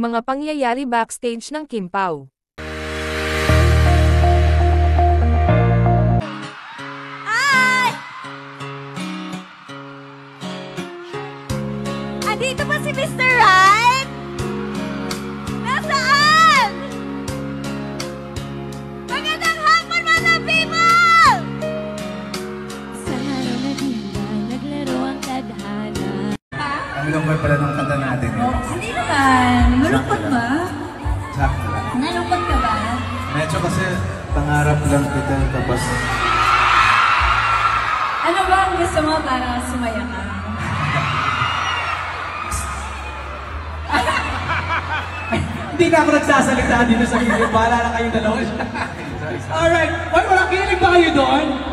Mga pangyayari backstage ng Kim Pao. Ay! Andito ba si Mr. Right? Nasaan? Magandang hapon, mga people! Sa araw na diyan, naglaro ang tadhana. Ang lungkot pala ng kanta natin. Hindi naman. Malungkot ba? Sakto lang. Nalungkot ka ba? Medyo kasi pangarap lang kita tapos Ano ba ang gusto mo para sumaya ka? Hindi na ako nagsasalita dito sa video. Bahala na kayong dalawa. Alright. Wala, kinig ba kayo doon?